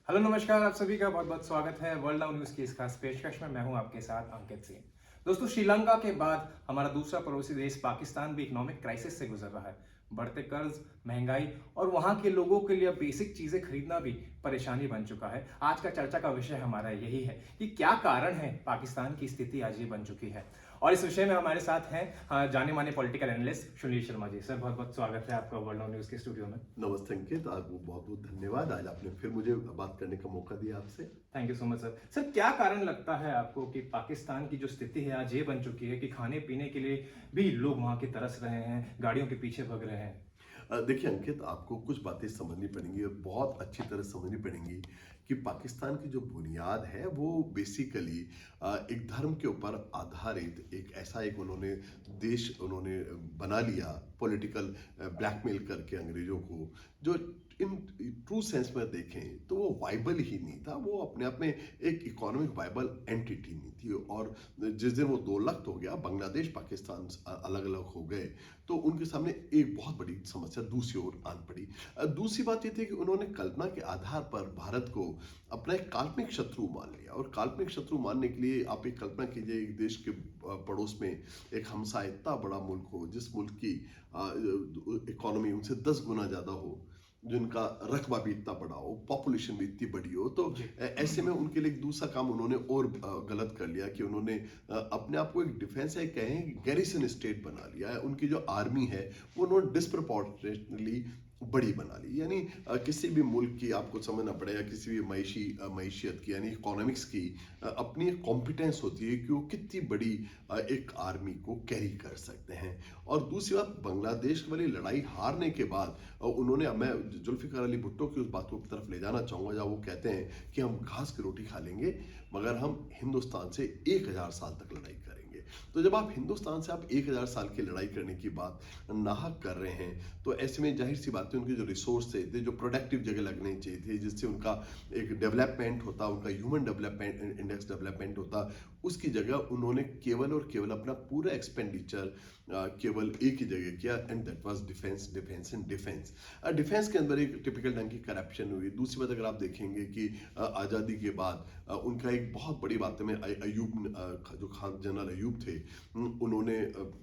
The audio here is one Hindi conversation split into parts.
हेलो नमस्कार, आप सभी का बहुत बहुत स्वागत है वर्ल्ड नाउ न्यूज़ की इस खास पेशकश में। मैं हूं आपके साथ अंकित सिंह। दोस्तों, श्रीलंका के बाद हमारा दूसरा पड़ोसी देश पाकिस्तान भी इकोनॉमिक क्राइसिस से गुजर रहा है। बढ़ते कर्ज, महंगाई और वहां के लोगों के लिए बेसिक चीजें खरीदना भी परेशानी बन चुका है। आज का चर्चा का विषय हमारा यही है कि क्या कारण है पाकिस्तान की स्थिति आज ये बन चुकी है। और इस विषय में हमारे साथ हैं जाने माने political analyst Sunil Sharma ji. Sir, बहुत बहुत स्वागत है आपका वर्ल्ड नाउ न्यूज़ के स्टूडियो में। नमस्ते अंकित, आपको बहुत बहुत धन्यवाद। आज आपने फिर मुझे बात करने का मौका दिया आपसे। Thank you so much sir. Sir, क्या कारण लगता है आपको कि पाकिस्तान की जो स्थिति है आज ये बन चुकी है कि खाने पीने के लिए भी लोग वहां की तरस रहे हैं, गाड़ियों के पीछे भग रहे हैं? देखिए अंकित, आपको कुछ बातें समझनी पड़ेंगी और बहुत अच्छी तरह समझनी पड़ेंगी कि पाकिस्तान की जो बुनियाद है वो बेसिकली एक धर्म के ऊपर आधारित एक ऐसा एक उन्होंने देश उन्होंने बना लिया, पॉलिटिकल ब्लैकमेल करके अंग्रेजों को, जो इन ट्रू सेंस में देखें तो वो वाइबल ही नहीं था। वो अपने आप में एक इकोनॉमिक वाइबल एंटिटी नहीं थी। और जिस दिन वो दो लख्त हो गया, बांग्लादेश पाकिस्तान अलग अलग हो गए, तो उनके सामने एक बहुत बड़ी समस्या दूसरी ओर आन पड़ी। दूसरी बात ये थी कि उन्होंने कल्पना के आधार पर भारत को अपना एक काल्पनिक शत्रु मान लिया। और काल्पनिक शत्रु मानने के लिए आप एक कल्पना कीजिए, एक देश के पड़ोस में एक हमसा इतना बड़ा मुल्क हो, जिस मुल्क की इकोनॉमी उनसे 10 गुना ज्यादा हो, जिनका रकबा भी इतना बड़ा हो, पॉपुलेशन भी इतनी बड़ी हो, तो जी। ऐसे में उनके लिए एक दूसरा काम उन्होंने और गलत कर लिया कि उन्होंने अपने आप को एक डिफेंस है कहें गैरिसन स्टेट बना लिया है। उनकी जो आर्मी है वो उन्होंने डिस्प्रपोर्शनेटली बड़ी बना ली। यानी किसी भी मुल्क की आपको समझना पड़ेगा, किसी भी मैशियत की यानी इकोनॉमिक्स की अपनी एक कॉम्पिटेंस होती है कि वो कितनी बड़ी एक आर्मी को कैरी कर सकते हैं। और दूसरी बात, बांग्लादेश वाली लड़ाई हारने के बाद उन्होंने, अब मैं जुल्फिकार अली भुट्टो की उस बात को तरफ ले जाना चाहूँगा जहाँ वो कहते हैं कि हम घास की रोटी खा लेंगे मगर हम हिंदुस्तान से 1000 साल तक लड़ाई करेंगे। तो जब आप हिंदुस्तान से आप 1000 साल की लड़ाई करने की बात नाहक कर रहे हैं, तो ऐसे में जाहिर सी बात है उनके जो रिसोर्स थे, जो प्रोडक्टिव जगह लगने चाहिए थे, जिससे उनका एक डेवलपमेंट होता, उनका ह्यूमन डेवलपमेंट इंडेक्स डेवलपमेंट होता, उसकी जगह उन्होंने केवल और केवल अपना पूरा एक्सपेंडिचर केवल एक ही जगह किया, and that was defence, defence and defence. Defence के अंदर एक टिपिकल ढंग की करप्शन हुई। दूसरी बात, अगर आप देखेंगे कि आज़ादी के बाद उनका एक बहुत बड़ी बात में अयूब, जो खान जनरल अयूब थे, उन्होंने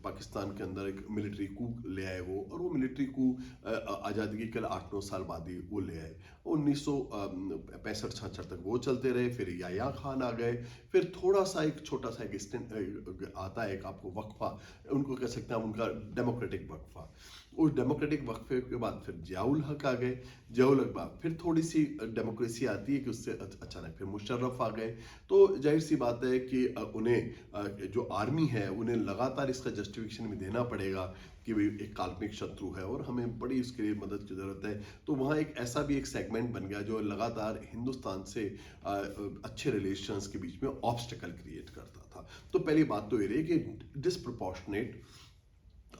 पाकिस्तान के अंदर एक मिलिट्री कू ले आए वो, और वो मिलिट्री कू आज़ादी के कल 8-9 साल बाद ही वो ले आए। 1965-66 तक वो चलते रहे, फिर याया खान आ गए, फिर थोड़ा सा एक छोटा सा एक आता है, एक आपको वक्फा उनको कह सकते हैं, उनका डेमोक्रेटिक वक्फा। उस डेमोक्रेटिक वक्फे के बाद फिर जियाउल हक आ गए, जियाउल हक बाद फिर थोड़ी सी डेमोक्रेसी आती है कि उससे अचानक फिर मुशर्रफ आ गए। तो जाहिर सी बात है कि उन्हें जो आर्मी है उन्हें लगातार इसका जस्टिफिकेशन भी देना पड़ेगा कि भाई एक काल्पनिक शत्रु है और हमें बड़ी इसके लिए मदद की जरूरत है। तो वहाँ एक ऐसा भी एक सेगमेंट बन गया जो लगातार हिंदुस्तान से अच्छे रिलेशंस के बीच में ऑब्स्टेकल क्रिएट करता था। तो पहली बात तो ये रही कि डिस्प्रपोर्शनेट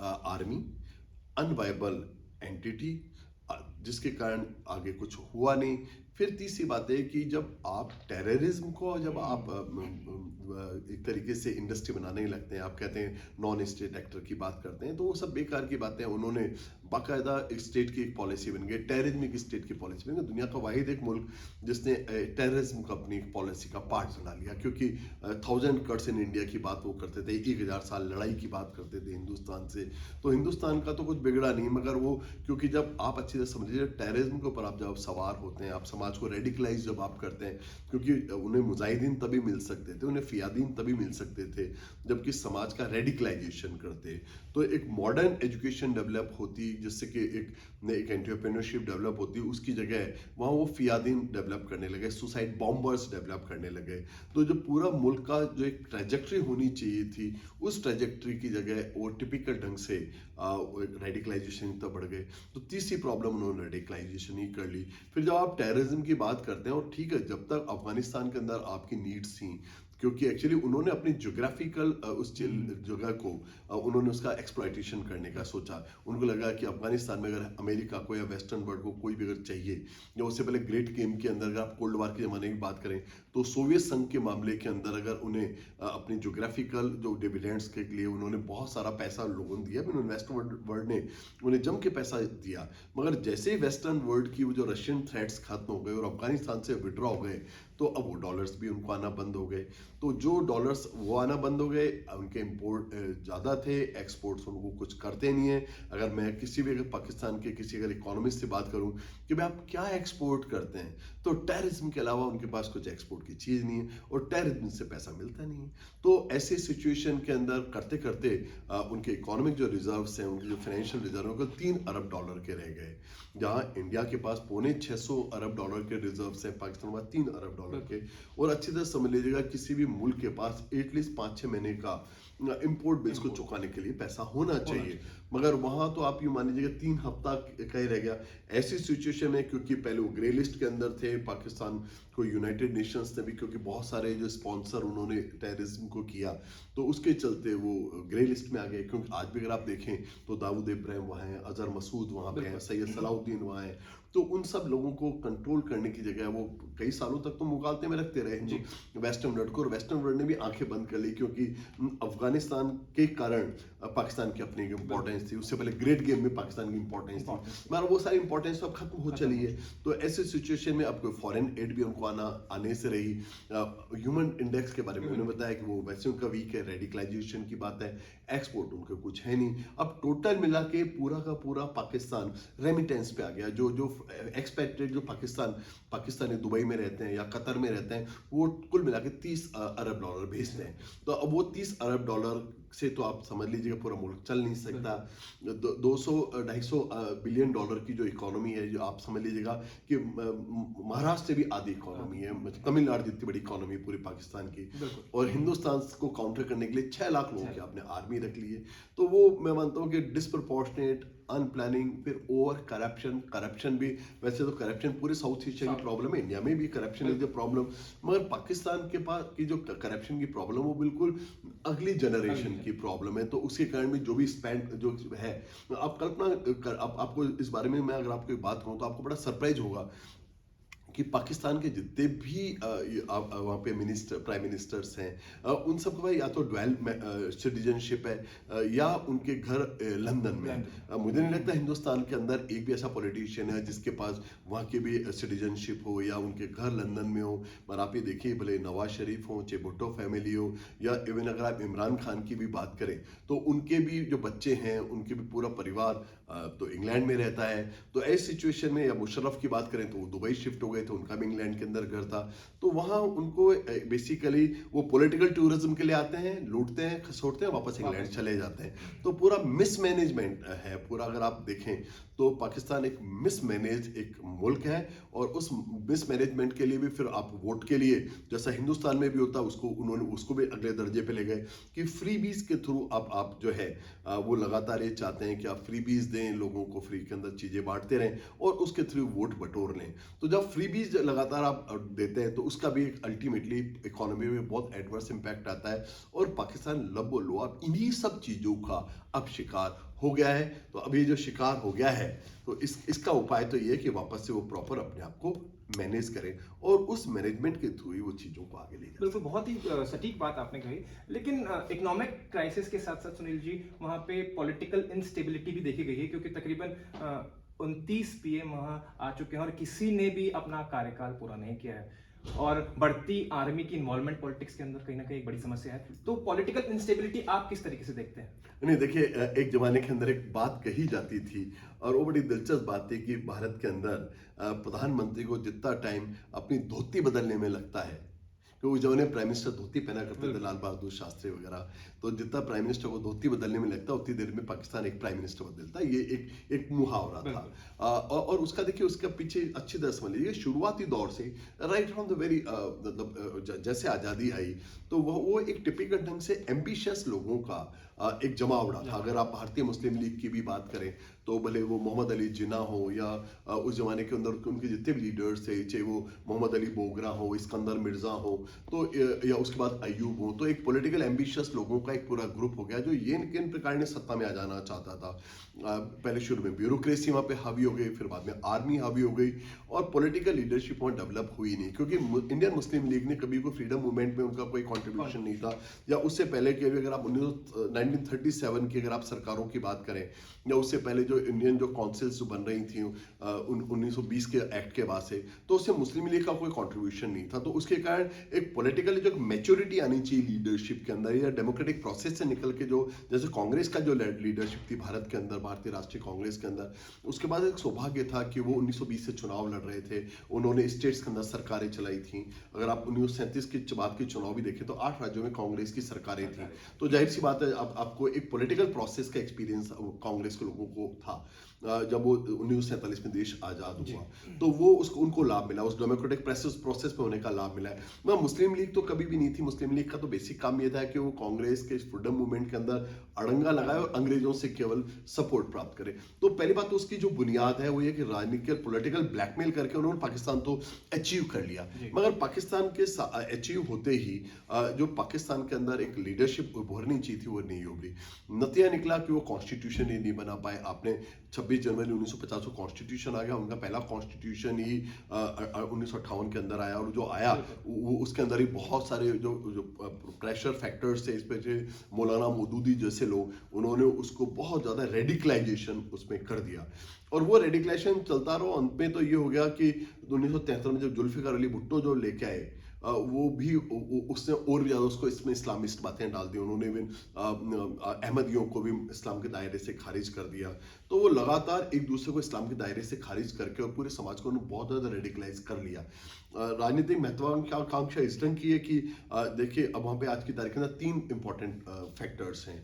आर्मी, अनवायबल एंटिटी, जिसके कारण आगे कुछ हुआ नहीं। फिर तीसरी बात है कि जब आप टेररिज्म को, जब आप एक तरीके से इंडस्ट्री बनाने लगते हैं, आप कहते हैं नॉन स्टेट एक्टर की बात करते हैं, तो वो सब बेकार की बातें। उन्होंने बाकायदा एक स्टेट की एक पॉलिसी बन गई, टेररिज्म की स्टेट की पॉलिसी बन गई। दुनिया का वाहिद एक मुल्क जिसने टेररिज्म को अपनी पॉलिसी का पार्ट बना लिया, क्योंकि 1000 कट्स इन इंडिया की बात वो करते थे, 1000 साल लड़ाई की बात करते थे हिंदुस्तान से। तो हिंदुस्तान का तो कुछ बिगड़ा नहीं, मगर वो, क्योंकि जब आप अच्छी तरह समझिए टेररिज्म के ऊपर आप जब सवार होते हैं, आप समाज को रेडिकलाइज जब आप करते हैं, क्योंकि उन्हें मुजाहिदीन तभी मिल सकते थे, उन्हें फियादीन तभी मिल सकते थे जबकि समाज का रेडिकलाइजेशन करते। तो एक मॉडर्न एजुकेशन डेवलप होती, जिससे कि एक एंटरप्रेन्योरशिप डेवलप होती, उसकी जगह वहाँ वो फियादीन डेवलप करने लगे, सुसाइड बॉम्बर्स डेवलप करने लगे। तो जो पूरा मुल्क का जो एक ट्रेजेक्ट्री होनी चाहिए थी, उस ट्रेजेक्ट्री की जगह वो टिपिकल ढंग से रेडिकलाइजेशन इतना बढ़ गए। तो तीसरी प्रॉब्लम उन्होंने रेडिकलाइजेशन ही कर ली। फिर जब आप टेररिज्म की बात करते हैं, और ठीक है, जब तक अफगानिस्तान के अंदर आपकी नीड्स थी क्योंकि एक्चुअली उन्होंने अपनी ज्योग्राफिकल उस जगह को उन्होंने उसका एक्सप्लॉइटेशन करने का सोचा। उनको लगा कि अफगानिस्तान में अगर अमेरिका को या वेस्टर्न वर्ल्ड को कोई भी अगर चाहिए, या उससे पहले ग्रेट गेम के अंदर अगर आप कोल्ड वार के ज़माने की बात करें, तो सोवियत संघ के मामले के अंदर अगर उन्हें अपनी ज्योग्राफिकल जो डिविडेंड्स के लिए उन्होंने बहुत सारा पैसा लोन दिया, उन्होंने वेस्टर्न वर्ल्ड ने उन्हें जम के पैसा दिया। मगर जैसे ही वेस्टर्न वर्ल्ड की वो जो रशियन थ्रेट्स खत्म हो गए और अफगानिस्तान से विड्रॉ हो गए, तो अब वो डॉलर्स भी उनको आना बंद हो गए। तो जो डॉलर्स वो आना बंद हो गए, उनके इंपोर्ट ज़्यादा थे, एक्सपोर्ट्स उनको कुछ करते नहीं है। अगर मैं किसी भी अगर पाकिस्तान के किसी अगर इकोनॉमिस्ट से बात करूं कि भाई आप क्या एक्सपोर्ट करते हैं, तो टेररिज्म के अलावा उनके पास कुछ एक्सपोर्ट की चीज़ नहीं है, और टेररिज्म से पैसा मिलता नहीं है। तो ऐसे सिचुएशन के अंदर करते करते उनके इकोनॉमिक जो रिजर्व्स हैं, उनके जो फाइनेंशियल रिजर्व हैं, वो $3 अरब के रह गए। जहाँ इंडिया के पास $650 अरब के रिजर्व्स हैं, पाकिस्तान के पास $3 अरब के। और अच्छी तरह समझ लीजिएगा किसी भी मुल्क के पास एटलीस्ट 5-6 महीने का इंपोर्ट बिल्स को चुकाने के लिए पैसा होना चाहिए। मगर वहां तो आप यूं मान लीजिएगा 3 हफ्ता का ही रह गया। ऐसी सिचुएशन में, क्योंकि पहले वो ग्रे लिस्ट के अंदर थे, पाकिस्तान को यूनाइटेड नेशंस ने भी, क्योंकि बहुत सारे जो स्पॉन्सर उन्होंने टेररिज्म को किया, तो उसके चलते वो ग्रे लिस्ट में आ गए। क्योंकि आज भी अगर आप देखें तो दाऊद इब्राहिम वहाँ हैं, अजहर मसूद वहाँ पे हैं, सैयद सलाउद्दीन वहाँ हैं। तो उन सब लोगों को कंट्रोल करने की जगह वो कई सालों तक तो मुगालते में रखते रहे वेस्टर्न वर्ल्ड को, और वेस्टर्न वर्ल्ड ने भी आंखें बंद कर ली, क्योंकि अफगानिस्तान के कारण पाकिस्तान की अपनी इंपॉर्टेंस थी। उससे पहले ग्रेट गेम में पाकिस्तान की इंपॉर्टेंस थी, मगर वो सारी इंपॉर्टेंस तो अब खत्म हो चली है। तो ऐसे सिचुएशन में अब कोई फॉरेन एड भी उनको आने से रही। ह्यूमन इंडेक्स के बारे में उन्होंने बताया कि वो वैसे उनका वीक है, रेडिकलाइजेशन की बात है, एक्सपोर्ट उनके कुछ है नहीं। अब टोटल मिला के पूरा का पूरा पाकिस्तान रेमिटेंस पे आ गया। जो एक्सपेक्टेड जो पाकिस्तानी दुबई में रहते हैं या कतर में रहते हैं, वो कुल मिला के $30 अरब भेजते हैं। तो अब वो $30 अरब से तो आप समझ लीजिएगा पूरा मुल्क चल नहीं सकता। 200-250 बिलियन डॉलर की जो इकोनॉमी है, जो आप समझ लीजिएगा कि महाराष्ट्र से भी आधी इकोनॉमी है, तमिलनाडु जितनी बड़ी इकोनॉमी पूरी पाकिस्तान की। और हिंदुस्तान को काउंटर करने के लिए 6 लाख लोगों की आपने आर्मी रख ली है। तो वो मैं मानता हूँ कि डिस्प्रपोर्शनेट, अनप्लानिंग, फिर ओवर करप्शन भी। वैसे तो करप्शन पूरे साउथ एशिया की प्रॉब्लम है, इंडिया में भी करप्शन इज द प्रॉब्लम, मगर पाकिस्तान के पास की जो करप्शन की प्रॉब्लम वो बिल्कुल अगली जनरेशन की प्रॉब्लम है। तो उसके कारण भी जो भी स्पेंड जो है, आप कल्पना आपको इस बारे में मैं अगर आपको एक बात कहूँ तो आपको बड़ा सरप्राइज होगा कि पाकिस्तान के जितने भी वहाँ पे प्राइम मिनिस्टर्स हैं, उन सबके पास या तो ड्वेल सिटीजनशिप है या उनके घर लंदन में है। मुझे नहीं लगता हिंदुस्तान के अंदर एक भी ऐसा पॉलिटिशियन है जिसके पास वहाँ की भी सिटीजनशिप हो या उनके घर लंदन में हो। पर आप ये देखिए, भले नवाज शरीफ हो, चाहे भुट्टो फैमिली हो, या इवन अगर आप इमरान खान की भी बात करें, तो उनके भी जो बच्चे हैं, उनके भी पूरा परिवार तो इंग्लैंड में रहता है। तो ऐसी सिचुएशन में, या मुशर्रफ की बात करें तो वो दुबई शिफ्ट हो गए, तो उनका भी इंग्लैंड के अंदर घर था। तो वहाँ उनको बेसिकली वो पॉलिटिकल टूरिज्म के लिए आते हैं, लूटते हैं, खसोटते हैं, वापस इंग्लैंड चले जाते हैं। तो पूरा मिसमैनेजमेंट है पूरा। अगर आप देखें तो पाकिस्तान एक मिसमैनेज एक मुल्क है, और उस मिसमैनेजमेंट के लिए भी फिर आप वोट के लिए, जैसा हिंदुस्तान में भी होता, उन्होंने उसको भी अगले दर्जे पे ले गए कि फ्रीबीज के थ्रू अब आप जो है वो लगातार ये चाहते हैं कि आप फ्रीबीज दें, लोगों को फ्री के अंदर चीजें बांटते रहें और उसके थ्रू वोट बटोर लें। तो जब फ्रीबीज लगातार आप देते हैं तो उसका भी अल्टीमेटली इकोनॉमी में बहुत एडवर्स इम्पैक्ट आता है, और पाकिस्तान लबो लो अब इन्हीं सब चीजों का अब शिकार हो गया है। तो अभी जो शिकार हो गया है, तो इसका उपाय तो ये है कि वापस से वो प्रॉपर अपने आप को मैनेज करें, और उस मैनेजमेंट के थ्रू ही वो चीजों को आगे ले जाए। बिल्कुल, बहुत ही सटीक बात आपने कही। लेकिन इकोनॉमिक क्राइसिस के साथ साथ सुनील जी, वहाँ पे पॉलिटिकल इंस्टेबिलिटी भी देखी गई है, क्योंकि तकरीबन 29 पीएम वहाँ आ चुके हैं और किसी ने भी अपना कार्यकाल पूरा नहीं किया है, और बढ़ती आर्मी की इन्वॉल्वमेंट पॉलिटिक्स के अंदर कहीं ना कहीं एक बड़ी समस्या है। तो पॉलिटिकल इंस्टेबिलिटी आप किस तरीके से देखते हैं? नहीं, देखिए, एक जमाने के अंदर एक बात कही जाती थी, और वो बड़ी दिलचस्प बात थी कि भारत के अंदर प्रधानमंत्री को जितना टाइम अपनी धोती बदलने में लगता है, कि उस जमाने प्राइम मिनिस्टर धोती पहना करते थे, लाल बहादुर शास्त्री वगैरह, तो जितना प्राइम मिनिस्टर को धोती बदलने में लगता है उतनी देर में पाकिस्तान एक प्राइम मिनिस्टर बदलता है। ये एक मुहावरा था। और उसका देखिए, उसका पीछे अच्छी तरह समझ लीजिए, शुरुआती दौर से राइट फ्रॉम द वेरी मतलब जैसे आज़ादी आई, तो वो एक टिपिकल ढंग से एम्बिशियस लोगों का एक जमावड़ा था। अगर आप भारतीय मुस्लिम लीग की भी बात करें तो भले वो मोहम्मद अली जिन्ना हो या उस जमाने के अंदर उनके जितने भी लीडर्स थे, चाहे वो मोहम्मद अली बोगरा हो, इस्कंदर मिर्जा हो, तो या उसके बाद अयूब हो, तो एक पॉलिटिकल एम्बिशियस लोगों का एक पूरा ग्रुप हो गया जो ये किन प्रकार ने सत्ता में आ जाना चाहता था। पहले शुरू में ब्यूरोक्रेसी वहाँ पे हावी हो गई, फिर बाद में आर्मी हावी हो गई और पॉलिटिकल लीडरशिप वहाँ डेवलप हुई नहीं, क्योंकि इंडियन मुस्लिम लीग ने कभी कोई फ्रीडम मूवमेंट में उनका कोई कंट्रीब्यूशन नहीं था। या उससे पहले के भी अगर आप 1937 की अगर आप सरकारों की बात करें या उससे पहले जो इंडियन जो काउंसिल्स बन रही थी 1920 के एक्ट के बाद से, तो उससे मुस्लिम लीग का कोई कंट्रीब्यूशन नहीं था। तो उसके कारण एक पॉलिटिकल जो मैच्योरिटी आनी चाहिए लीडरशिप के अंदर या डेमोक्रेटिक प्रोसेस से निकल के, जो जैसे कांग्रेस का जो लीडरशिप थी भारत के अंदर, भारतीय राष्ट्रीय कांग्रेस के अंदर, उसके बाद एक सौभाग्य था कि वो 1920 से चुनाव लड़ रहे थे, उन्होंने स्टेट्स के अंदर सरकारें चलाई थी। अगर आप 1937 के बाद के चुनाव भी देखें तो 8 राज्यों में कांग्रेस की सरकारें थी। तो जाहिर सी बात है आपको एक पॉलिटिकल प्रोसेस का एक्सपीरियंस कांग्रेस के लोगों को था जब वो 1947 में देश आजाद हुआ, तो वो उसको उनको लाभ मिला, उस डेमोक्रेटिक प्रोसेस में होने का लाभ मिला है। मैं मुस्लिम लीग तो कभी भी नहीं थी। मुस्लिम लीग का तो बेसिक काम ये था कि वो कांग्रेस के फ्रीडम मूवमेंट के अंदर अड़ंगा लगाए और अंग्रेजों से केवल सपोर्ट प्राप्त करे। तो पहली बात तो उसकी जो बुनियाद है वो ये कि राजनीतिक पॉलिटिकल ब्लैकमेल करके उन्होंने पाकिस्तान तो अचीव कर लिया, मगर पाकिस्तान के अचीव होते ही जो पाकिस्तान के अंदर एक लीडरशिप उभरनी चाहिए थी वो नहीं होगी। नतीजा निकला कि वो कॉन्स्टिट्यूशन ही नहीं बना पाए। आपने 26 जनवरी 1950 को कॉन्स्टिट्यूशन आ गया, उनका पहला कॉन्स्टिट्यूशन ही 1958 के अंदर आया, और जो आया वो उसके अंदर ही बहुत सारे जो प्रेशर फैक्टर्स थे, इस पर मौलाना मौदूदी जैसे लोग, उन्होंने उसको बहुत ज़्यादा रेडिकलाइजेशन उसमें कर दिया और वो रेडिकलाइजेशन चलता रहा। अंत में तो ये हो गया कि 1973 में जब जुल्फिकार अली भुट्टो जो लेके आए, वो भी उसने और भी ज़्यादा उसको इसमें इस्लामिस्ट बातें डाल दी। उन्होंने भी अहमदियों को भी इस्लाम के दायरे से खारिज कर दिया। तो वो लगातार एक दूसरे को इस्लाम के दायरे से खारिज करके और पूरे समाज को उन्होंने बहुत ज़्यादा रेडिकलाइज कर लिया। राजनीतिक महत्वाकांक्षा इस ढंग की है कि देखिए अब वहाँ पे आज की तारीख के अंदर 3 इंपॉर्टेंट फैक्टर्स हैं।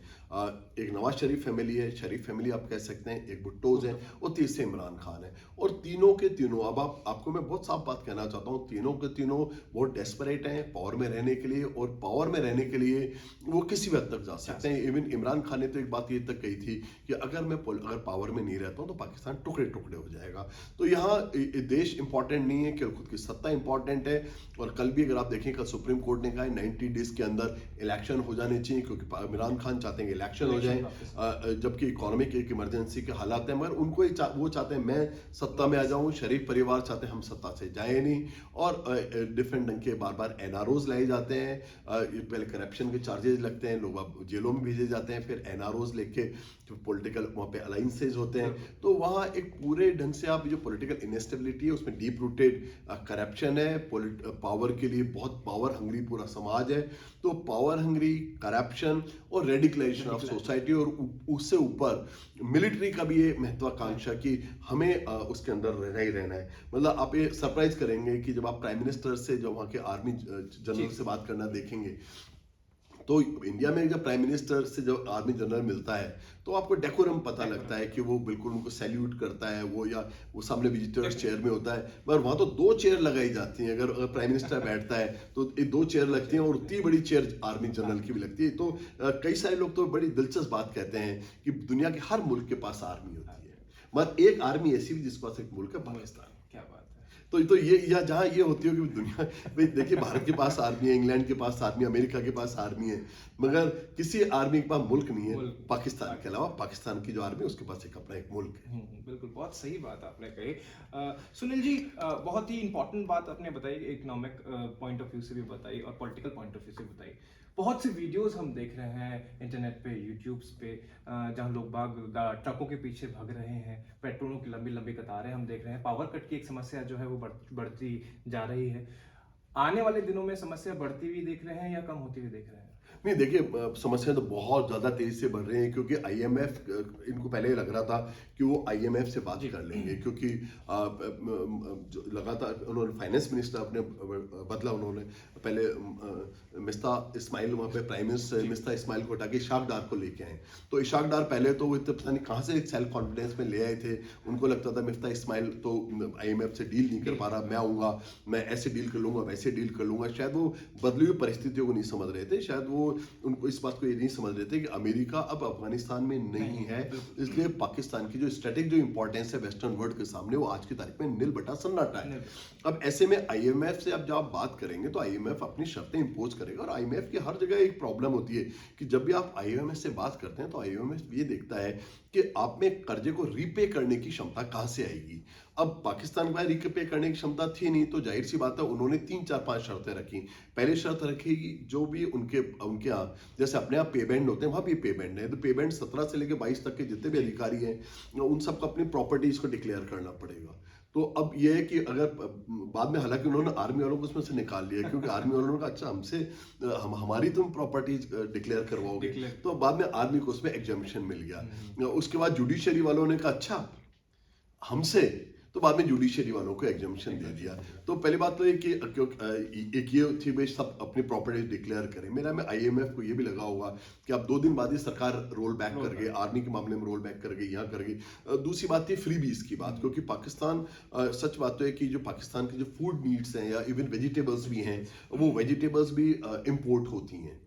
एक नवाज शरीफ फैमिली है, शरीफ फैमिली आप कह सकते हैं, एक भुट्टोज है और तीसरे इमरान खान है। और तीनों के तीनों, अब आपको मैं बहुत साफ बात कहना चाहता हूँ, तीनों के तीनों बहुत डेस्परेट हैं पावर में रहने के लिए, और पावर में रहने के लिए वो किसी भी हद तक जा सकते हैं। इवन इमरान खान ने तो एक बात ये तक कही थी कि अगर पावर में नहीं रहता हूँ तो पाकिस्तान टुकड़े टुकड़े हो जाएगा। तो यहाँ देश इंपॉर्टेंट नहीं है, केवल खुद की सत्ता इंपॉर्टेंट है। और कल भी अगर आप देखें, कल सुप्रीम कोर्ट ने कहा है 90 डेज के अंदर इलेक्शन हो जाने चाहिए, क्योंकि इमरान खान चाहते हैं कि इलेक्शन हो जाए, जबकि इकोनॉमिक एक इमरजेंसी के हालात हैं, मगर उनको वो चाहते हैं मैं सत्ता में आ जाऊं। शरीफ परिवार चाहते हैं हम सत्ता से जाए नहीं, और डिफरेंट ढंग के बार बार एनआरओज लाए जाते हैं। पहले करप्शन के चार्जेस लगते हैं, लोग अब जेलों में भेजे जाते हैं, फिर एनआरओज लेके जो पॉलिटिकल वहाँ पे अलाइंसेज होते हैं। तो वहाँ एक पूरे ढंग से आप जो पॉलिटिकल इनस्टेबिलिटी है उसमें डीप रूटेड करप्शन है, पावर के लिए बहुत पावर हंग्री पूरा समाज है। तो पावर हंग्री, करप्शन और रेडिकलाइजेशन ऑफ सोसाइटी, और उससे ऊपर मिलिट्री का भी ये महत्वाकांक्षा कि हमें उसके अंदर रहना ही रहना है। मतलब आप ये सरप्राइज करेंगे कि जब आप प्राइम मिनिस्टर से, जब वहाँ के आर्मी जनरल से बात करना देखेंगे, तो इंडिया में जब प्राइम मिनिस्टर से जब आर्मी जनरल मिलता है तो आपको डेकोरम पता लगता है कि वो बिल्कुल उनको सैल्यूट करता है, वो या वो सामने विजिटर्स चेयर में होता है। मगर वहाँ तो 2 चेयर लगाई जाती हैं, अगर प्राइम मिनिस्टर बैठता है तो 2 चेयर लगती हैं, और उतनी बड़ी चेयर आर्मी जनरल की भी लगती है। तो कई सारे लोग तो बड़ी दिलचस्प बात कहते हैं कि दुनिया के हर मुल्क के पास आर्मी होती है, मगर एक आर्मी ऐसी भी जिसके पास एक मुल्क है, पाकिस्तान। क्या बात है। तो ये या जहाँ ये होती हो कि दुनिया भाई देखिए, भारत के पास आर्मी है, इंग्लैंड के पास आर्मी है, अमेरिका के पास आर्मी है, मगर किसी आर्मी के पास मुल्क नहीं है पाकिस्तान के अलावा। पाकिस्तान की जो आर्मी है उसके पास एक अपना एक मुल्क है। बिल्कुल, बहुत सही बात आपने कही। सुनील जी, बहुत ही इंपॉर्टेंट बात आपने बताई, इकोनॉमिक पॉइंट ऑफ व्यू से भी बताई और पॉलिटिकल पॉइंट ऑफ व्यू से बताई। बहुत से वीडियोस हम देख रहे हैं इंटरनेट पे, यूट्यूब्स पे, जहां लोग बाग ट्रकों के पीछे भाग रहे हैं, पेट्रोलों की लंबी लंबी कतारें हम देख रहे हैं। पावर कट की एक समस्या जो है वो बढ़ती जा रही है। आने वाले दिनों में समस्या बढ़ती हुई देख रहे हैं या कम होती हुई देख रहे हैं? नहीं देखिए, समस्या तो बहुत ज़्यादा तेज़ी से बढ़ रही है, क्योंकि आईएमएफ, इनको पहले ही लग रहा था कि वो आईएमएफ से बात कर लेंगे, क्योंकि लगातार उन्होंने फाइनेंस मिनिस्टर अपने बदला। उन्होंने पहले मिस्ता इस्माइल, वहाँ पे प्राइम मिनिस्टर मिस्ता इस्माइल को हटा के इशाक डार को लेके आए। तो इशाक डार पहले तो वो इतने पता नहीं कहाँ से सेल्फ कॉन्फिडेंस में ले आए थे। उनको लगता था मिस्ता इस्माइल तो आईएमएफ से डील नहीं कर पा रहा, मैं आऊँगा, मैं ऐसे डील कर लूँगा, वैसे डील कर लूँगा। शायद वो बदली हुई परिस्थितियों को नहीं समझ रहे थे, शायद वो वो उनको इस बात को ये नहीं समझ रहे थे कि अमेरिका अब अफगानिस्तान में नहीं है, इसलिए पाकिस्तान की जो स्ट्रेटेजिक जो इंपॉर्टेंस है वेस्टर्न वर्ल्ड के सामने वो आज की तारीख में नील बटा सन्नाटा है। अब ऐसे में आईएमएफ से अब जब आप बात करेंगे तो आईएमएफ अपनी शर्तें इंपोज करेगा, और आईएमएफ की हर जगह एक प्रॉब्लम होती है कि जब भी आप आईएमएफ से बात करते हैं तो आईएमएफ ये देखता है कि आप में कर्जे को रीपे करने की क्षमता कहां से आएगी। अब पाकिस्तान के पास रीपे करने की क्षमता थी नहीं, तो जाहिर सी बात है उन्होंने 3-4-5 शर्तें रखी। पहली शर्त रखी कि जो भी उनके यहाँ जैसे अपने आप पे बैंड होते हैं वहां भी पे बैंड है, तो पे बैंड 17 से लेकर 22 तक के जितने भी अधिकारी हैं उन सबको अपनी प्रॉपर्टीज को डिक्लेयर करना पड़ेगा। तो अब ये है कि अगर बाद में हालांकि उन्होंने आर्मी वालों को उसमें से निकाल लिया, क्योंकि आर्मी वालों ने कहा अच्छा हमसे हमारी तुम प्रॉपर्टीज डिक्लेयर करवाओगे, तो बाद में आर्मी को उसमें एग्जामिशन मिल गया। उसके बाद जुडिशरी वालों ने कहा अच्छा हमसे, तो बाद में जुडिशरी वालों को एग्जामिशन दे दिया। तो पहली बात तो ये कि एक ये थी भाई सब अपनी प्रॉपर्टी डिक्लेयर करें। मेरा में आईएमएफ को ये भी लगा होगा कि अब 2 दिन बाद ही सरकार रोल बैक कर गई, आर्मी के मामले में रोल बैक कर गई, यहाँ कर गई। दूसरी बात थी फ्रीबीज की बात, क्योंकि पाकिस्तान सच बात तो है कि जो पाकिस्तान के जो फूड नीड्स हैं या इवन वेजिटेबल्स भी हैं, वो वेजिटेबल्स भी इम्पोर्ट होती हैं।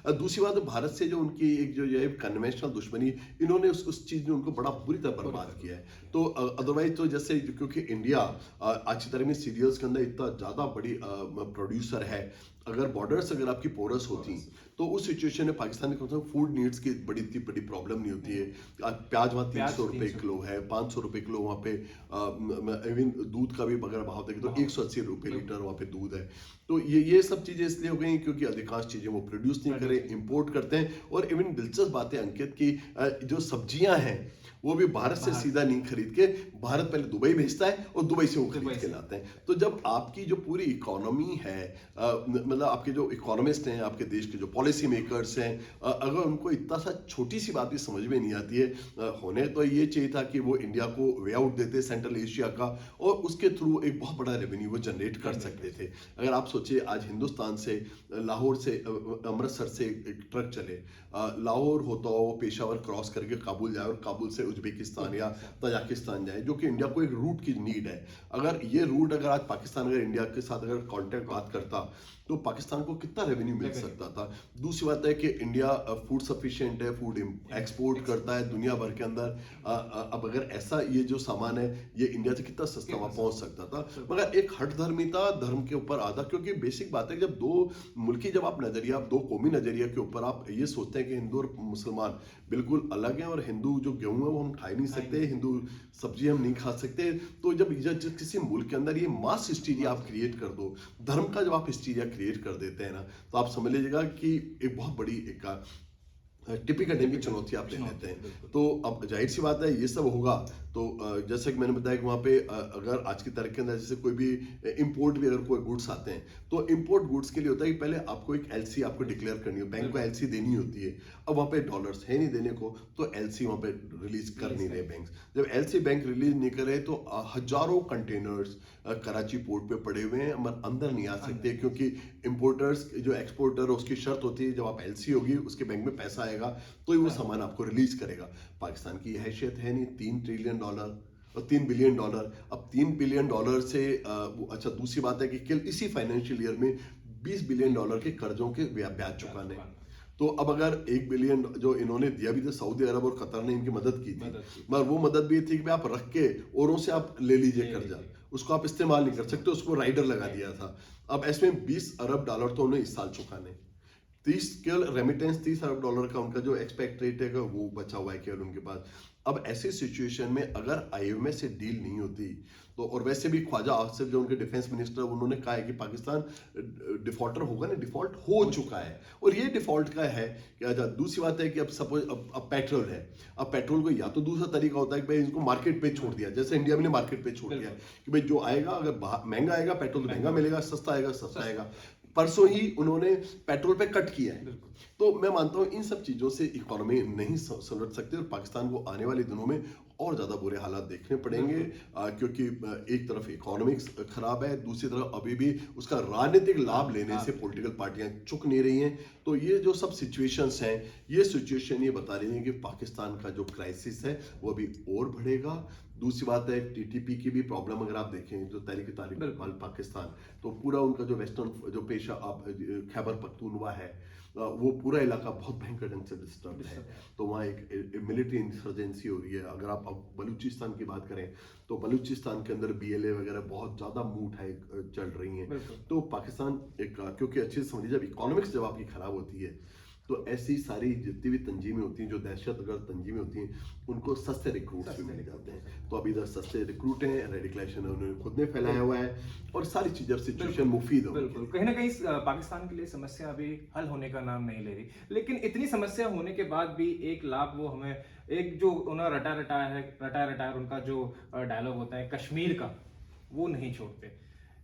दूसरी बात, भारत से जो उनकी एक जो ये कन्वेंशनल दुश्मनी, इन्होंने उस चीज ने उनको बड़ा बुरी तरह बर्बाद किया है। तो अदरवाइज तो जैसे क्योंकि इंडिया आज की तारीख में सीरियल्स के अंदर इतना ज्यादा बड़ी प्रोड्यूसर है, अगर बॉर्डर्स अगर आपकी पोरस होती तो उस सिचुएशन में पाकिस्तान में फूड नीड्स की बड़ी बड़ी प्रॉब्लम नहीं होती है। प्याज वहाँ 300 रुपये किलो है, 500 रुपये किलो वहाँ पे, इवन दूध का भी अगर भाव देखें तो 180 रुपये लीटर वहाँ पे दूध है। तो ये सब चीजें इसलिए हो गई क्योंकि अधिकांश चीजें वो प्रोड्यूस नहीं करें, इंपोर्ट करते हैं। और इवन दिलचस्प बात है अंकित की, जो सब्जियां हैं वो भी भारत से सीधा नहीं खरीद के भारत पहले दुबई भेजता है और दुबई से वो खरीद के लाते हैं। तो जब आपकी जो पूरी इकोनॉमी है, मतलब आपके जो इकोनॉमिस्ट हैं, आपके देश के जो पॉलिसी मेकर्स हैं, अगर उनको इतना सा छोटी सी बात भी समझ में नहीं आती है, होने तो ये चाहिए था कि वो इंडिया को वे आउट देते सेंट्रल एशिया का, और उसके थ्रू एक बहुत बड़ा रेवेन्यू वो जनरेट कर सकते थे। अगर आप सोचिए आज हिंदुस्तान से, लाहौर से, अमृतसर से एक ट्रक चले, लाहौर होता हो पेशावर क्रॉस करके काबुल जाए और काबुल से उज्बेकिस्तान या तजाकिस्तान जाए, जो कि इंडिया को एक रूट की नीड है। अगर ये रूट अगर आज पाकिस्तान अगर इंडिया के साथ अगर कॉन्टैक्ट बात करता तो पाकिस्तान को कितना रेवेन्यू मिल सकता था। दूसरी बात है कि इंडिया फूड सफिशिएंट है, फूड एक्सपोर्ट करता है दुनिया भर के अंदर। अब अगर ऐसा ये जो सामान है ये इंडिया से कितना सस्ता वहां पहुंच सकता था। मगर एक हठधर्मिता धर्म के ऊपर आधा, क्योंकि बेसिक बात है जब दो मुल्की जब आप नजरिया, दो कौमी नजरिया के ऊपर आप ये सोचते हैं कि हिंदू और मुसलमान बिल्कुल अलग हैं, और हिंदू जो गेहूं है वो हम खा ही नहीं सकते, हिंदू सब्जी हम नहीं खा सकते, तो जब किसी मुल्क के अंदर ये मास हिस्टीरिया आप क्रिएट कर दो, धर्म का जब आप हिस्टीरिया क्रिएट कर देते हैं ना, तो आप समझ लीजिएगा कि एक बहुत बड़ी एक टिपिकल की चुनौती आप ले लेते हैं। तो अब जाहिर सी बात है ये सब होगा, तो जैसे कि मैंने बताया कि वहाँ पे अगर आज की तारीख के अंदर जैसे कोई भी इंपोर्ट भी अगर कोई गुड्स आते हैं तो इंपोर्ट गुड्स के लिए होता है कि पहले आपको एक एलसी आपको डिक्लेयर करनी हो, बैंक को एलसी देनी होती है। अब वहाँ पे डॉलर्स है नहीं देने को, तो एलसी वहाँ पे रिलीज कर नहीं रहे बैंक। जब एलसी बैंक रिलीज नहीं करे तो हजारों कंटेनर्स कराची पोर्ट पे पड़े हुए हैं, मगर अंदर नहीं आ सकते, क्योंकि इंपोर्टर्स जो एक्सपोर्टर उसकी शर्त होती है जब आप एलसी होगी उसके बैंक में पैसा आएगा तो ही वो सामान आपको रिलीज करेगा। पाकिस्तान की हैसियत है नहीं, $3 ट्रिलियन और $3 बिलियन। अब $3 बिलियन से अच्छा दूसरी बात है कि इसी फाइनेंशियल ईयर में $20 बिलियन के कर्जों के ब्याज चुकाने। तो अब अगर $1 बिलियन जो इन्होंने दिया भी था, सऊदी अरब और कतर ने इनकी मदद की थी, मगर वो मदद भी थी कि आप रख के औरों से आप ले लीजिए कर्जा, उसको आप इस्तेमाल नहीं कर सकते, उसको राइडर लगा दिया था। अब ऐसे में $20 अरब तो उन्हें इस साल चुकाने, 30 केवल रेमिटेंस $30 अरब का उनका जो एक्सपेक्ट रेट है वो बचा हुआ है केवल उनके पास। अब ऐसी सिचुएशन में अगर आईएमएफ से डील नहीं होती तो, और वैसे भी ख्वाजा आसिफ जो उनके डिफेंस मिनिस्टर उन्होंने कहा है कि पाकिस्तान डिफॉल्टर होगा ना, डिफॉल्ट हो चुका है, और ये डिफॉल्ट का है कि दूसरी बात है कि अब सपोज अब पेट्रोल है, अब पेट्रोल को या तो दूसरा तरीका होता है कि भाई इसको मार्केट पे छोड़ दिया, जैसे इंडिया में मार्केट पे छोड़ दिया कि भाई जो आएगा अगर महंगा आएगा पेट्रोल तो महंगा मिलेगा, सस्ता आएगा सस्ता आएगा। परसों ही उन्होंने पेट्रोल पे कट किया है। तो मैं मानता हूं इन सब चीजों से इकोनॉमी नहीं सुलझ सकती, और पाकिस्तान को आने वाले दिनों में और ज्यादा बुरे हालात देखने पड़ेंगे, क्योंकि एक तरफ इकोनॉमिक्स खराब है, दूसरी तरफ अभी भी उसका राजनीतिक लाभ लेने से पॉलिटिकल पार्टियां चुक नहीं रही हैं। तो ये जो सब सिचुएशंस हैं, ये सिचुएशन ये बता रही है कि पाकिस्तान का जो क्राइसिस है वो अभी और बढ़ेगा। दूसरी बात है टीटीपी की भी प्रॉब्लम, अगर आप देखें जो तहरीक तालिबान पाकिस्तान, तो पूरा उनका जो वेस्टर्न जो पेशा आप खैबर पख्तूनवा है, वो पूरा इलाका बहुत भयंकर ढंग से डिस्टर्ब है। तो वहाँ एक मिलिट्री इंसर्जेंसी हो रही है। अगर आप अब बलूचिस्तान की बात करें तो बलूचिस्तान के अंदर बीएलए वगैरह बहुत ज़्यादा मुठाई चल रही हैं। तो पाकिस्तान एक, क्योंकि अच्छे से समझिए, जब इकोनॉमिक्स जब आपकी ख़राब होती है तो ऐसी सारी जितनी भी तंजीमें होती हैं, जो दहशतगर्द तंजीमें होती हैं, उनको सस्ते रिक्रूट्स भी मिल जाते हैं। तो अभी इधर सस्ते रिक्रूट हैं, रेडिकलाइजेशन उन्होंने खुद ने फैलाया हुआ है, और सारी चीज़ें सिचुएशन मुफीद हो। बिल्कुल, कहीं ना कहीं पाकिस्तान के लिए समस्या अभी हल होने का नाम नहीं ले रही, लेकिन इतनी समस्या होने के बाद भी एक लाभ वो हमें, एक जो उन्होंने रटाया उनका जो डायलॉग होता है कश्मीर का, वो नहीं छोड़ते।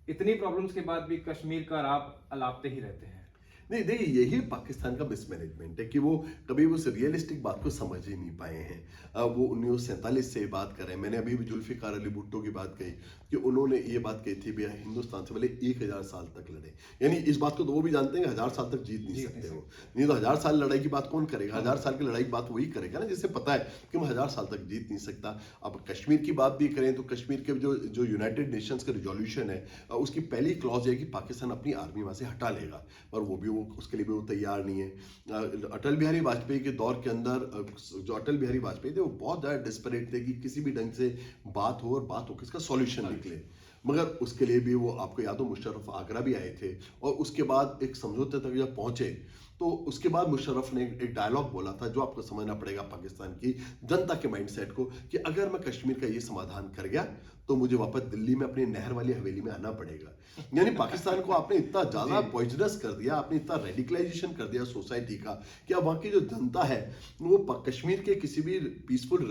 इतनी प्रॉब्लम्स के बाद भी कश्मीर का राग अलापते ही रहते हैं। नहीं, देखिए, यही पाकिस्तान का मिसमैनेजमेंट है कि वो कभी उस रियलिस्टिक बात को समझ ही नहीं पाए हैं। वो 1947 से बात कर रहे हैं। मैंने अभी भी जुल्फिकार अली भुट्टो की बात कही कि उन्होंने ये बात कही थी भैया हिंदुस्तान से पहले 1000 साल तक लड़े। यानी इस बात को तो वो भी जानते हैं कि 1000 साल तक जीत नहीं सकते हो। नहीं तो 1000 साल लड़ाई की बात कौन करेगा? 1000 साल की लड़ाई की बात वही करेगा ना जिसे पता है कि मैं 1000 साल तक जीत नहीं सकता। अब कश्मीर की बात भी करें तो कश्मीर के जो यूनाइटेड नेशंस का रिजोल्यूशन है, उसकी पहली क्लॉज है कि पाकिस्तान अपनी आर्मी वहाँ से हटा लेगा, और वो उसके लिए भी वो तैयार नहीं है। अटल बिहारी वाजपेयी के दौर के अंदर जो अटल बिहारी वाजपेयी थे, वो बहुत ज़्यादा डिस्परेट थे कि किसी भी ढंग से बात हो, और बात हो किसका सॉल्यूशन निकले। मगर उसके लिए भी वो, आपको याद हो, मुशर्रफ आगरा भी आए थे, और उसके बाद एक समझौते तक जब पहुंचे तो उसके बाद मुशर्रफ ने एक डायलॉग बोला था जो आपको समझना पड़ेगा पाकिस्तान की जनता के माइंडसेट को, कि अगर मैं कश्मीर का ये समाधान कर गया तो मुझे वापस दिल्ली में अपनी नहर वाली हवेली में आना पड़ेगा। यानी पाकिस्तान को आपने इतना ज्यादा पॉइजनस कर दिया, आपने इतना रेडिकलाइजेशन कर दिया सोसाइटी का, कि अब वहाँ की जो जनता है वो कश्मीर के किसी भी पीसफुल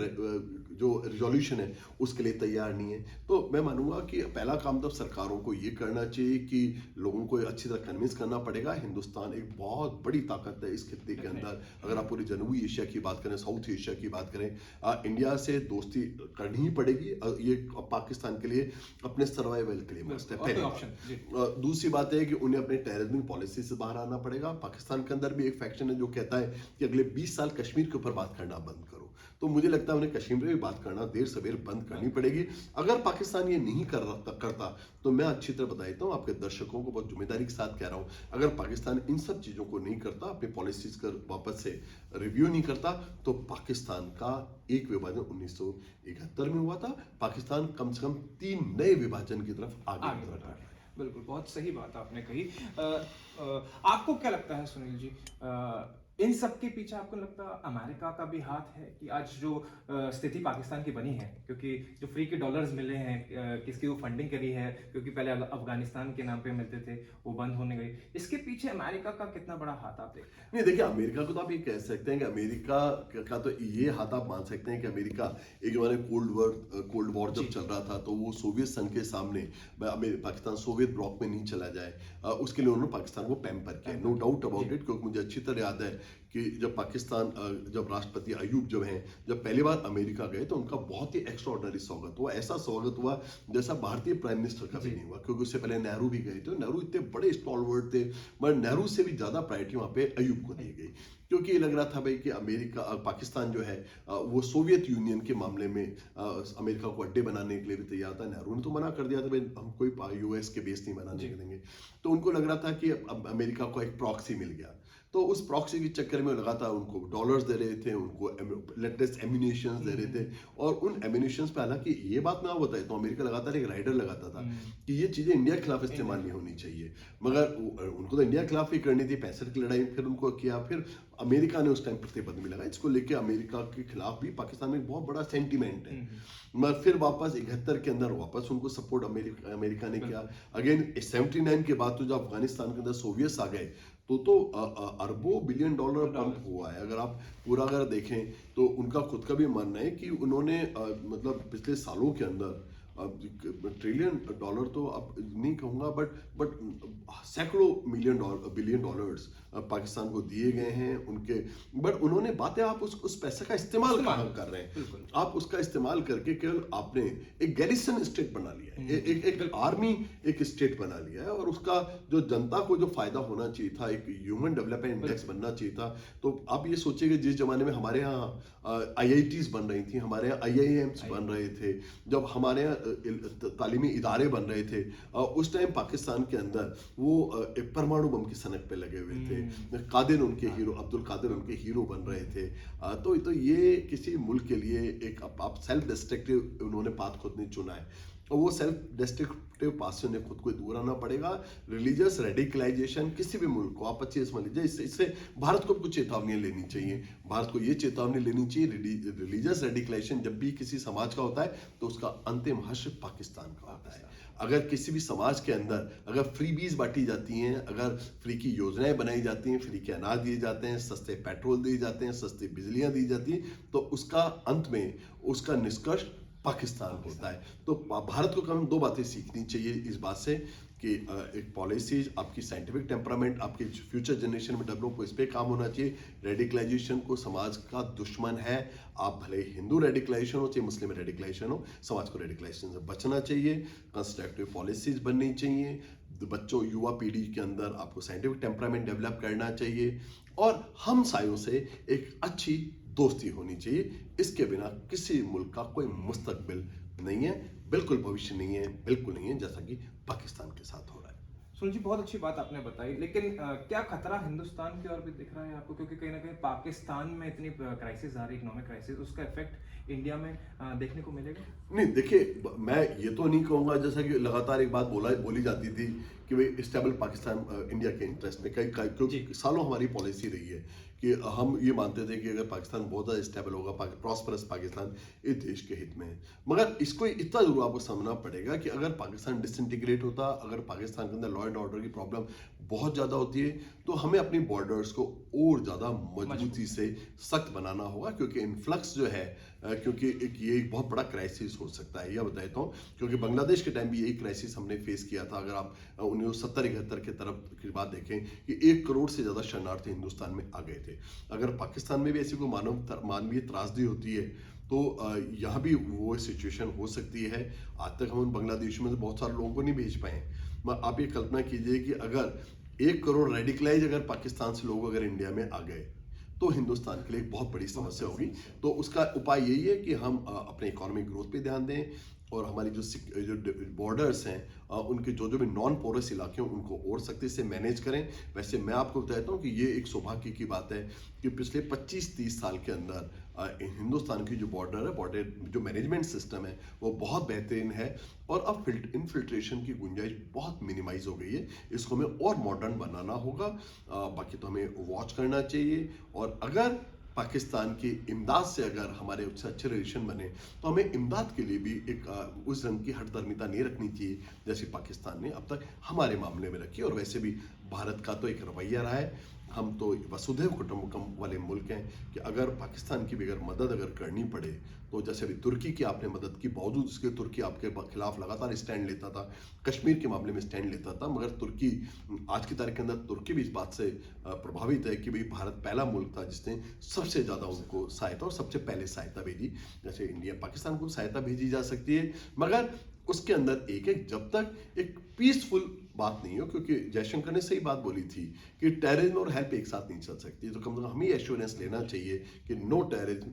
जो रिजोल्यूशन है उसके लिए तैयार नहीं है। तो मैं मानूंगा कि पहला काम तो सरकारों को ये करना चाहिए कि लोगों को अच्छी तरह कन्विंस करना पड़ेगा। हिंदुस्तान एक बहुत बड़ी ताकत है इस खित्ते के अंदर। अगर आप पूरी जनूबी एशिया की बात करें, साउथ एशिया की बात करें, इंडिया से दोस्ती करनी ही पड़ेगी। ये पाकिस्तान के लिए अपने सर्वाइवल के लिए मस्ट है, पहली बात। दूसरी बात है कि उन्हें अपने टेररिज्म पॉलिसी से बाहर आना पड़ेगा। पाकिस्तान के अंदर भी एक फैक्शन है जो कहता है कि अगले 20 साल कश्मीर के ऊपर बात करना बंद करो। तो मुझे लगता है उन्हें कश्मीर में भी बात करना देर सवेर बंद करनी पड़ेगी। अगर पाकिस्तान ये नहीं करता तो मैं अच्छी तरह बता देता हूँ, आपके दर्शकों को बहुत जिम्मेदारी के साथ कह रहा हूँ, अगर पाकिस्तान इन सब चीज़ों को नहीं करता, अपनी पॉलिसीज का वापस से रिव्यू नहीं करता, तो पाकिस्तान का एक विभाजन 1971 में हुआ था, पाकिस्तान कम से कम 3 नए विभाजन की तरफ आगे बढ़ रहा है। बिल्कुल, बहुत सही बात आपने कही। आपको क्या लगता है सुनील जी, इन सब के पीछे आपको लगता है अमेरिका का भी हाथ है कि आज जो स्थिति पाकिस्तान की बनी है, क्योंकि जो फ्री के डॉलर्स मिले हैं, किसकी वो फंडिंग करी है, क्योंकि पहले अफगानिस्तान के नाम पे मिलते थे वो बंद होने गए, इसके पीछे अमेरिका का कितना बड़ा हाथ आप देखते हैं? नहीं, देखिए, अमेरिका को तो आप ये कह सकते हैं कि अमेरिका का तो ये हाथ आप मान सकते हैं कि अमेरिका एक हमारे कोल्ड वॉर जब चल रहा था तो वो सोवियत संघ के सामने पाकिस्तान सोवियत ब्लॉक में नहीं चला जाए, उसके लिए उन्होंने पाकिस्तान को पैम्पर किया, नो डाउट अबाउट इट। क्योंकि मुझे अच्छी तरह याद है कि जब पाकिस्तान, जब राष्ट्रपति अयूब जब पहली बार अमेरिका गए तो उनका बहुत ही एक्स्ट्राऑर्डिनरी स्वागत हुआ। ऐसा स्वागत हुआ जैसा भारतीय प्राइम मिनिस्टर का भी नहीं हुआ, क्योंकि उससे पहले नेहरू भी गए थे। नेहरू इतने बड़े स्टॉलवर्ड थे, मगर नेहरू से भी ज्यादा प्रायोरिटी वहां पे अयूब को दी गई, क्योंकि ये लग रहा था भाई कि पाकिस्तान जो है वो सोवियत यूनियन के मामले में अमेरिका को अड्डे बनाने के लिए भी तैयार था। नेहरू ने तो मना कर दिया था, भाई हम कोई यूएस के बेस नहीं बनाने देंगे। तो उनको लग रहा था कि अब अमेरिका को एक प्रॉक्सी मिल गया, तो उस प्रॉक्सी के चक्कर में लगातार उनको डॉलर्स दे रहे थे, उनको लेटेस्ट एम्यूनिशंस दे रहे थे, और उन एम्यूनिशंस पे, हालांकि ये बात मैं आपको बताया तो अमेरिका लगातार एक राइडर लगाता था कि ये चीजें इंडिया के खिलाफ इस्तेमाल नहीं होनी चाहिए, मगर उनको तो इंडिया के खिलाफ ही करनी थी, 65 की लड़ाई फिर उनको किया। फिर अमेरिका ने उस टाइम प्रतिबंध भी लगाया, इसको लेके अमेरिका के खिलाफ भी पाकिस्तान में बहुत बड़ा सेंटीमेंट है। मगर फिर वापस 71 के अंदर वापस उनको सपोर्ट अमेरिका ने किया। अगेन 79 के बाद तो जब अफगानिस्तान के अंदर सोवियत आ गए तो अरबों बिलियन डॉलर पंप हुआ है। अगर आप पूरा अगर देखें तो उनका खुद का भी मानना है कि उन्होंने मतलब पिछले सालों के अंदर ट्रिलियन डॉलर तो अब नहीं कहूँगा, बट सैकड़ों बिलियन डॉलर्स पाकिस्तान को दिए गए हैं उनके। बट उन्होंने बातें, आप उस पैसे का इस्तेमाल कहाँ कर रहे हैं? बिल्कुल। आप उसका इस्तेमाल करके केवल आपने एक गैरिसन स्टेट बना लिया है, एक आर्मी एक स्टेट बना लिया है, और उसका जो जनता को जो फायदा होना चाहिए था, एक ह्यूमन डेवलपमेंट इंडेक्स बनना चाहिए था। तो आप ये सोचिए कि जिस जमाने में हमारे यहाँ IITs बन रही थी, हमारे यहाँ IIMs बन रहे थे, जब हमारे यहाँ तालीमी इदारे बन रहे थे, उस टाइम पाकिस्तान के अंदर वो एक परमाणु बम की सनक पे लगे हुए थे। कादिर उनके हीरो, अब्दुल कादिर उनके हीरो बन रहे थे। तो ये किसी मुल्क के लिए एक आप सेल्फ डिस्ट्रक्टिव उन्होंने पाथ खुद नहीं चुना है, और वो सेल्फ डिस्ट्रक्टिव पाथ से उन्हें खुद को दूर आना पड़ेगा। रिलीजियस रेडिकलाइजेशन किसी भी मुल्क को आप अच्छे समझ लीजिए, इससे भारत को कुछ चेतावनियां लेनी चाहिए। भारत को ये चेतावनी लेनी चाहिए, रिलीजियस रेडिकलाइजेशन जब भी किसी समाज का होता है तो उसका अंतिम हश्र पाकिस्तान का होता है। अगर किसी भी समाज के अंदर अगर फ्रीबीज बांटी जाती हैं, अगर फ्री की योजनाएं बनाई जाती हैं, फ्री के अनाज दिए जाते हैं, सस्ते पेट्रोल दिए जाते हैं, सस्ती बिजलियां दी जाती हैं, तो उसका अंत में उसका निष्कर्ष पाकिस्तान होता है। तो भारत को कम दो बातें सीखनी चाहिए इस बात से कि एक पॉलिसीज, आपकी साइंटिफिक टेम्परामेंट, आपकी फ्यूचर जनरेशन में डेवलप को इस पे काम होना चाहिए। रेडिकलाइजेशन को समाज का दुश्मन है। आप भले हिंदू रेडिकलाइजेशन हो चाहे मुस्लिम रेडिकलाइजेशन हो, समाज को रेडिकलाइजेशन से बचना चाहिए। कंस्ट्रक्टिव पॉलिसीज बननी चाहिए। बच्चों, युवा पीढ़ी के अंदर आपको साइंटिफिक टेम्परामेंट डेवलप करना चाहिए, और हम सायों से एक अच्छी दोस्ती होनी चाहिए। इसके बिना किसी मुल्क का कोई मुस्तकबिल नहीं है, बिल्कुल भविष्य नहीं है, बिल्कुल नहीं है, जैसा कि पाकिस्तान के साथ हो रहा है। सुनील जी, बहुत अच्छी बात आपने बताई, लेकिन क्या खतरा हिंदुस्तान की ओर भी दिख रहा है आपको? क्योंकि कहीं ना कहीं पाकिस्तान में इतनी क्राइसिस आ रही, इकोनॉमिक क्राइसिस, उसका इफेक्ट इंडिया में देखने को मिलेगा? नहीं, देखिए, मैं ये तो नहीं कहूँगा, जैसा कि लगातार एक बात बोली जाती थी कि भाई स्टेबल पाकिस्तान इंडिया के इंटरेस्ट में, क्योंकि सालों हमारी पॉलिसी रही है कि हम ये मानते थे कि अगर पाकिस्तान बहुत ज़्यादा स्टेबल होगा, प्रॉस्परस पाकिस्तान इस देश के हित में है। मगर इसको इतना जरूर आपको समझना पड़ेगा कि अगर पाकिस्तान डिसइंटीग्रेट होता, अगर पाकिस्तान के अंदर लॉ एंड ऑर्डर की प्रॉब्लम बहुत ज़्यादा होती है, तो हमें अपनी बॉर्डर्स को और ज़्यादा मजबूती से सख्त बनाना होगा, क्योंकि इन्फ्लक्स जो है, क्योंकि ये एक बहुत बड़ा क्राइसिस हो सकता है, यह बताता हूँ। क्योंकि बांग्लादेश के टाइम भी यही क्राइसिस हमने फेस किया था। अगर आप 1970-71 के तरफ की बात देखें कि 1 करोड़ से ज़्यादा शरणार्थी हिंदुस्तान में आ गए थे। अगर पाकिस्तान में भी ऐसी कोई मानवीय त्रासदी होती है, तो यहाँ भी वो सिचुएशन हो सकती है। आज तक हम बांग्लादेश में बहुत सारे लोगों को नहीं भेज पाए। आप ये कल्पना कीजिए कि अगर 1 करोड़ रेडिकलाइज अगर पाकिस्तान से लोग अगर इंडिया में आ गए, तो हिंदुस्तान के लिए एक बहुत बड़ी समस्या होगी। तो उसका उपाय यही है कि हम अपने इकोनॉमिक ग्रोथ पे ध्यान दें, और हमारी जो बॉर्डर्स हैं, उनके जो भी नॉन पोरस इलाके हैं, उनको और सख्ती से मैनेज करें। वैसे मैं आपको बताता हूँ कि ये एक सौभाग्य की बात है कि पिछले 25-30 साल के अंदर हिंदुस्तान की जो बॉर्डर जो मैनेजमेंट सिस्टम है वो बहुत बेहतरीन है, और अब इनफिल्ट्रेशन की गुंजाइश बहुत मिनिमाइज हो गई है। इसको हमें और मॉडर्न बनाना होगा। बाकी तो हमें वॉच करना चाहिए, और अगर पाकिस्तान की इमदाद से अगर हमारे उससे अच्छे रिलेशन बने, तो हमें इमदाद के लिए भी एक उस रंग की हठधर्मिता नहीं रखनी चाहिए जैसे पाकिस्तान ने अब तक हमारे मामले में रखी। और वैसे भी भारत का तो एक रवैया रहा है, हम तो वसुधैव कुटुंबकम वाले मुल्क हैं कि अगर पाकिस्तान की भी अगर मदद अगर करनी पड़े, तो जैसे अभी तुर्की की आपने मदद की, बावजूद उसके तुर्की आपके खिलाफ लगातार स्टैंड लेता था, कश्मीर के मामले में स्टैंड लेता था, मगर तुर्की आज की तारीख के अंदर तुर्की भी इस बात से प्रभावित है कि भाई भारत पहला मुल्क था जिसने सबसे ज़्यादा उनको सहायता और सबसे पहले सहायता भेजी। जैसे इंडिया पाकिस्तान को सहायता भेजी जा सकती है, मगर उसके अंदर एक जब तक एक पीसफुल बात नहीं हो, क्योंकि जयशंकर ने सही बात बोली थी कि टेररिज्म और हेल्प एक साथ नहीं चल सकती। तो कम से कम हमें एश्योरेंस लेना चाहिए कि no terrorism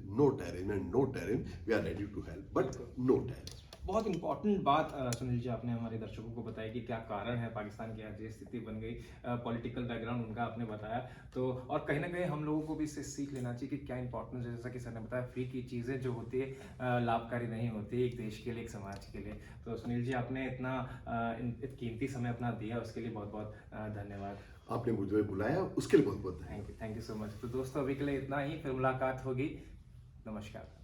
and no terrorism, we are ready to help but no terrorism. बहुत इंपॉर्टेंट बात सुनील जी आपने हमारे दर्शकों को बताया कि क्या कारण है पाकिस्तान की आज ये स्थिति बन गई, पॉलिटिकल बैकग्राउंड उनका आपने बताया। तो और कहीं ना कहीं हम लोगों को भी इससे सीख लेना चाहिए कि क्या इंपॉर्टेंस है। जैसा कि सर ने बताया, फ्री की चीज़ें जो होती है लाभकारी नहीं होती एक देश के लिए, एक समाज के लिए। तो सुनील जी, आपने इतना कीमती समय अपना दिया, उसके लिए बहुत बहुत धन्यवाद। आपने मुझे बुलाया, उसके लिए बहुत बहुत थैंक यू सो मच। तो दोस्तों, अभी के लिए इतना ही, फिर मुलाकात होगी। नमस्कार।